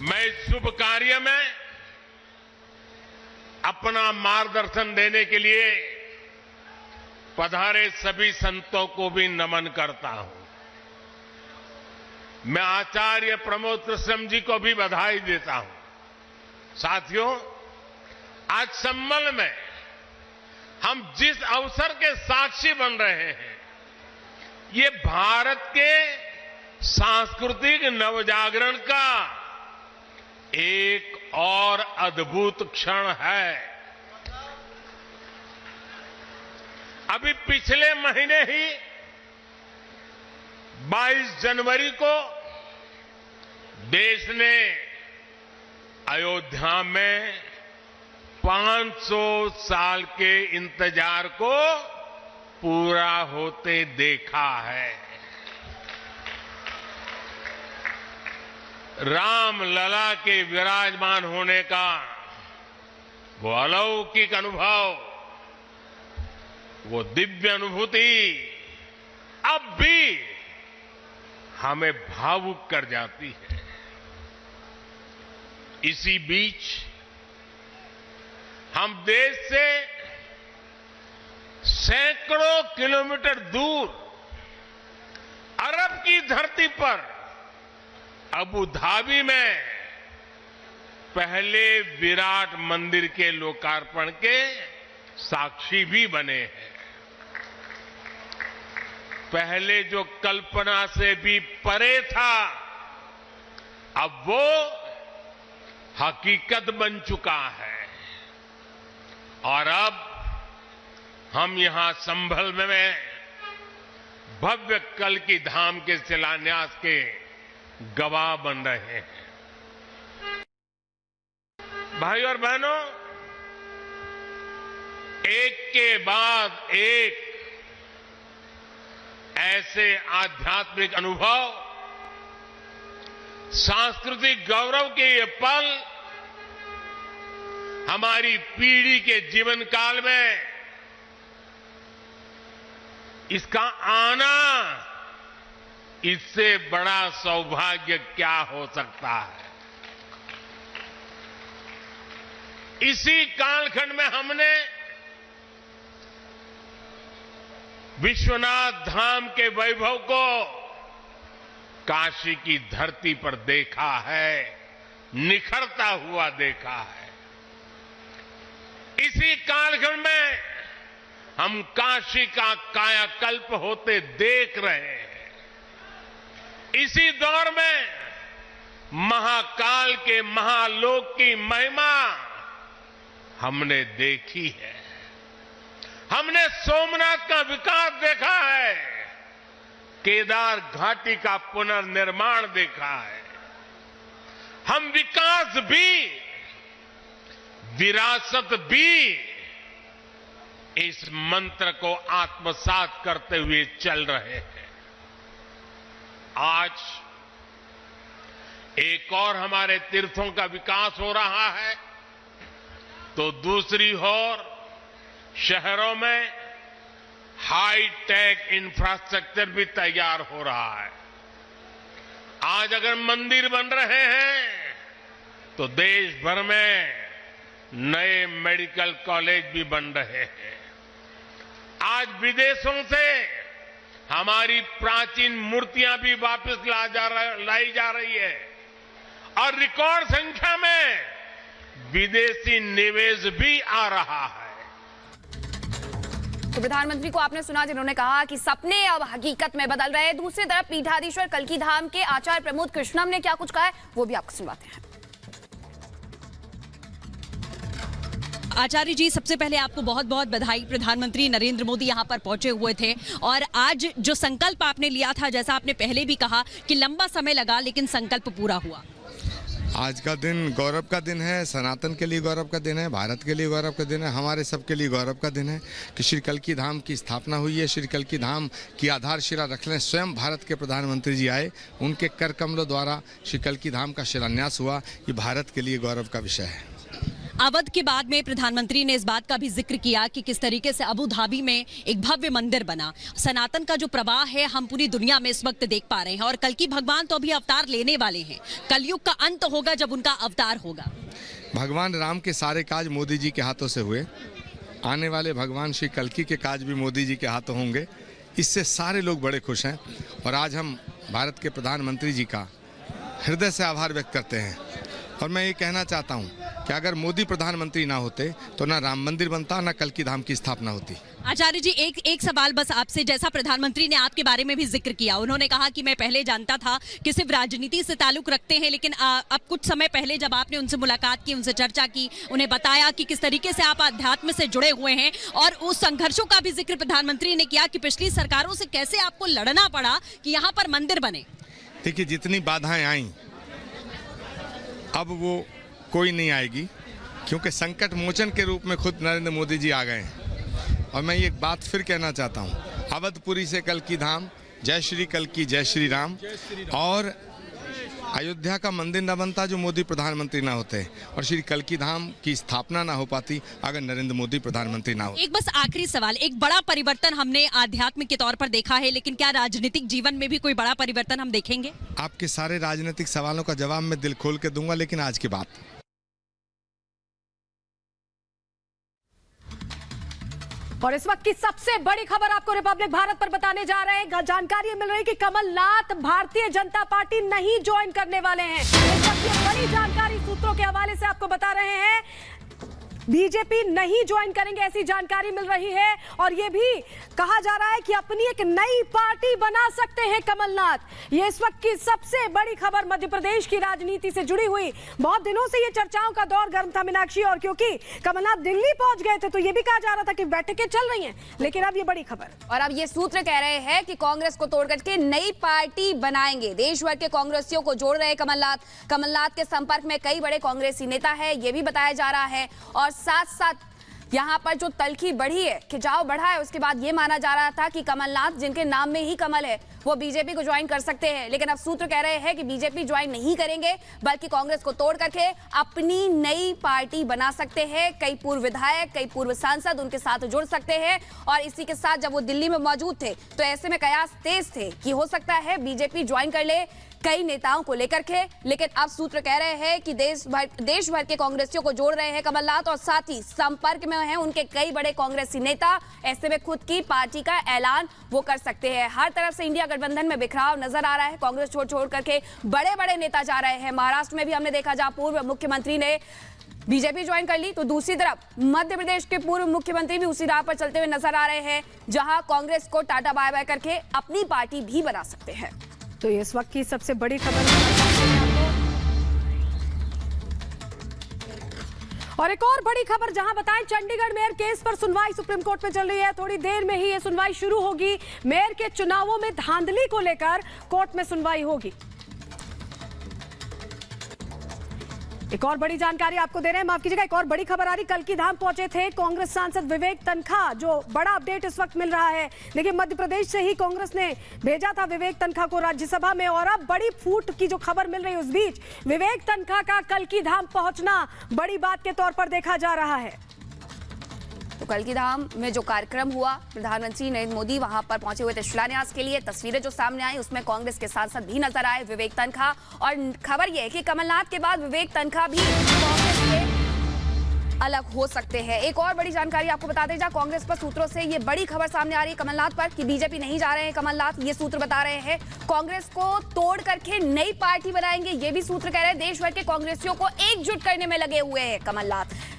मैं इस शुभ कार्य में अपना मार्गदर्शन देने के लिए पधारे सभी संतों को भी नमन करता हूं। मैं आचार्य प्रमोद कृष्णम जी को भी बधाई देता हूं। साथियों, आज संबल में हम जिस अवसर के साक्षी बन रहे हैं, ये भारत के सांस्कृतिक नवजागरण का एक और अद्भुत क्षण है। अभी पिछले महीने ही 22 जनवरी को देश ने अयोध्या में 500 साल के इंतजार को पूरा होते देखा है। राम लला के विराजमान होने का वो अलौकिक अनुभव, वो दिव्य अनुभूति अब भी हमें भावुक कर जाती है। इसी बीच हम देश से सैकड़ों किलोमीटर दूर अरब की धरती पर अबू धाबी में पहले विराट मंदिर के लोकार्पण के साक्षी भी बने हैं। पहले जो कल्पना से भी परे था, अब वो हकीकत बन चुका है। और अब हम यहां संभल में भव्य कल्कि धाम के शिलान्यास के गवाह बन रहे हैं। भाई और बहनों, एक के बाद एक ऐसे आध्यात्मिक अनुभव, सांस्कृतिक गौरव के ये पल हमारी पीढ़ी के जीवन काल में इसका आना, इससे बड़ा सौभाग्य क्या हो सकता है। इसी कालखंड में हमने विश्वनाथ धाम के वैभव को काशी की धरती पर देखा है, निखरता हुआ देखा है। इसी कालखंड में हम काशी का कायाकल्प होते देख रहे हैं। इसी दौर में महाकाल के महालोक की महिमा हमने देखी है। हमने सोमनाथ का विकास देखा है, केदार घाटी का पुनर्निर्माण देखा है। हम विकास भी, विरासत भी, इस मंत्र को आत्मसात करते हुए चल रहे हैं। आज एक और हमारे तीर्थों का विकास हो रहा है, तो दूसरी ओर शहरों में हाई टेक इंफ्रास्ट्रक्चर भी तैयार हो रहा है। आज अगर मंदिर बन रहे हैं, तो देश भर में नए मेडिकल कॉलेज भी बन रहे हैं। आज विदेशों से हमारी प्राचीन मूर्तियां भी वापस लाई जा रही है और रिकॉर्ड संख्या में विदेशी निवेश भी आ रहा है। तो प्रधानमंत्री को आपने सुना, जिन्होंने कहा कि सपने अब हकीकत में बदल रहे हैं। दूसरी तरफ पीठाधीश्वर कल्कि धाम के आचार्य प्रमोद कृष्णम ने क्या कुछ कहा है, वो भी आपको सुनवाते हैं। आचार्य जी, सबसे पहले आपको बहुत बहुत बधाई। प्रधानमंत्री नरेंद्र मोदी यहाँ पर पहुंचे हुए थे और आज जो संकल्प आपने लिया था, जैसा आपने पहले भी कहा कि लंबा समय लगा लेकिन संकल्प पूरा हुआ। आज का दिन गौरव का दिन है, सनातन के लिए गौरव का दिन है, भारत के लिए गौरव का दिन है, हमारे सबके लिए गौरव का दिन है कि श्री कल्कि धाम की स्थापना हुई है। श्री कल्कि धाम की आधारशिला रखने स्वयं भारत के प्रधानमंत्री जी आए, उनके कर कमलों द्वारा श्री कल्कि धाम का शिलान्यास हुआ। ये भारत के लिए गौरव का विषय है। अवध के बाद में प्रधानमंत्री ने इस बात का भी जिक्र किया कि किस तरीके से अबू धाबी में एक भव्य मंदिर बना। सनातन का जो प्रवाह है हम पूरी दुनिया में इस वक्त देख पा रहे हैं और कल की भगवान तो अभी अवतार लेने वाले हैं। कलयुग का अंत होगा जब उनका अवतार होगा। भगवान राम के सारे काज मोदी जी के हाथों से हुए, आने वाले भगवान श्री कल्की के काज भी मोदी जी के हाथों होंगे। इससे सारे लोग बड़े खुश हैं और आज हम भारत के प्रधानमंत्री जी का हृदय से आभार व्यक्त करते हैं। और मैं ये कहना चाहता हूँ कि अगर मोदी प्रधानमंत्री ना होते तो ना राम मंदिर बनता, ना कल्की धाम की स्थापना होती। आचार्य जी एक सवाल बस आपसे, जैसा प्रधानमंत्री ने आपके बारे में भी जिक्र किया, उन्होंने कहा कि मैं पहले जानता था कि सिर्फ राजनीति से ताल्लुक रखते हैं, लेकिन अब कुछ समय पहले जब आपने उनसे मुलाकात की, उनसे चर्चा की, उन्हें बताया कि किस तरीके से आप अध्यात्म से जुड़े हुए हैं और उस संघर्षों का भी जिक्र प्रधानमंत्री ने किया कि पिछली सरकारों से कैसे आपको लड़ना पड़ा कि यहाँ पर मंदिर बने। देखिए, जितनी बाधाएं आई अब वो कोई नहीं आएगी, क्योंकि संकट मोचन के रूप में खुद नरेंद्र मोदी जी आ गए हैं। और मैं ये बात फिर कहना चाहता हूँ, अवधपुरी से कल्की धाम, जय श्री कल्की जय श्री राम। और अयोध्या का मंदिर न बनता जो मोदी प्रधानमंत्री ना होते, और श्री कल्की धाम की स्थापना ना हो पाती अगर नरेंद्र मोदी प्रधानमंत्री ना होते। एक बस आखिरी सवाल, एक बड़ा परिवर्तन हमने आध्यात्मिक के तौर पर देखा है, लेकिन क्या राजनीतिक जीवन में भी कोई बड़ा परिवर्तन हम देखेंगे? आपके सारे राजनीतिक सवालों का जवाब मैं दिल खोल के दूंगा, लेकिन आज की बात। और इस वक्त की सबसे बड़ी खबर आपको रिपब्लिक भारत पर बताने जा रहे हैं। जानकारी मिल रही है कि कमलनाथ भारतीय जनता पार्टी नहीं ज्वाइन करने वाले हैं। इस वक्त की बड़ी जानकारी सूत्रों के हवाले से आपको बता रहे हैं, बीजेपी नहीं ज्वाइन करेंगे, ऐसी जानकारी मिल रही है। और यह भी कहा जा रहा है कि अपनी एक नई पार्टी बना सकते हैं कमलनाथ। ये इस वक्त की सबसे बड़ी खबर मध्य प्रदेश की राजनीति से जुड़ी हुई। बहुत दिनों से ये चर्चाओं का दौर गर्म था मीनाक्षी, और क्योंकि कमलनाथ दिल्ली पहुंच गए थे तो ये भी कहा जा रहा था कि बैठकें चल रही हैं, लेकिन अब ये बड़ी खबर। और अब ये सूत्र कह रहे हैं कि कांग्रेस को तोड़कर के नई पार्टी बनाएंगे। देश भर के कांग्रेसियों को जोड़ रहे हैं कमलनाथ के संपर्क में कई बड़े कांग्रेसी नेता है, ये भी बताया जा रहा है। और साथ साथ यहाँ पर जो तलखी बढ़ी है, खिंचाव बढ़ा है, उसके बाद ये माना जा रहा था कि कमलनाथ, जिनके नाम में ही कमल है, वो बीजेपी को ज्वाइन कर सकते हैं। लेकिन अब सूत्र कह रहे हैं कि बीजेपी ज्वाइन नहीं करेंगे, बल्कि कांग्रेस को तोड़ करके अपनी नई पार्टी बना सकते हैं। कई पूर्व विधायक, कई पूर्व सांसद उनके साथ जुड़ सकते हैं। और इसी के साथ जब वो दिल्ली में मौजूद थे तो ऐसे में कयास तेज थे कि हो सकता है बीजेपी ज्वाइन कर ले कई नेताओं को लेकर के। लेकिन अब सूत्र कह रहे हैं कि देश भर के कांग्रेसियों को जोड़ रहे हैं कमलनाथ, और साथ ही संपर्क में हैं उनके कई बड़े कांग्रेसी नेता। ऐसे में खुद की पार्टी का ऐलान वो कर सकते हैं। हर तरफ से इंडिया गठबंधन में बिखराव नजर आ रहा है। कांग्रेस छोड़ करके बड़े बड़े नेता जा रहे हैं। महाराष्ट्र में भी हमने देखा, जहां पूर्व मुख्यमंत्री ने बीजेपी ज्वाइन कर ली, तो दूसरी तरफ मध्य प्रदेश के पूर्व मुख्यमंत्री भी उसी राह पर चलते हुए नजर आ रहे हैं, जहां कांग्रेस को टाटा बाय बाय करके अपनी पार्टी भी बना सकते हैं। तो ये इस वक्त की सबसे बड़ी खबर। और एक और बड़ी खबर, जहां बताएं चंडीगढ़ मेयर केस पर सुनवाई सुप्रीम कोर्ट में चल रही है। थोड़ी देर में ही ये सुनवाई शुरू होगी। मेयर के चुनावों में धांधली को लेकर कोर्ट में सुनवाई होगी। एक और बड़ी जानकारी आपको दे रहे हैं, माफ कीजिएगा, एक और बड़ी खबर आ रही। कल्की धाम पहुंचे थे कांग्रेस सांसद विवेक तनखा, जो बड़ा अपडेट इस वक्त मिल रहा है। देखिए, मध्य प्रदेश से ही कांग्रेस ने भेजा था विवेक तनखा को राज्यसभा में, और अब बड़ी फूट की जो खबर मिल रही है, उस बीच विवेक तनखा का कल्की धाम पहुंचना बड़ी बात के तौर पर देखा जा रहा है। तो कल्की धाम में जो कार्यक्रम हुआ, प्रधानमंत्री नरेंद्र मोदी वहां पर पहुंचे हुए थे शिलान्यास के लिए। तस्वीरें जो सामने आई उसमें कांग्रेस के सांसद भी नजर आए, विवेक तनखा। और खबर यह है कि कमलनाथ के बाद विवेक तनखा भी कांग्रेस से अलग हो सकते हैं। एक और बड़ी जानकारी आपको बता दें, जहां कांग्रेस पर सूत्रों से ये बड़ी खबर सामने आ रही है कमलनाथ पर कि बीजेपी नहीं जा रहे हैं कमलनाथ। ये सूत्र बता रहे हैं कांग्रेस को तोड़ करके नई पार्टी बनाएंगे। ये भी सूत्र कह रहे हैं देश भर के कांग्रेसियों को एकजुट करने में लगे हुए हैं कमलनाथ।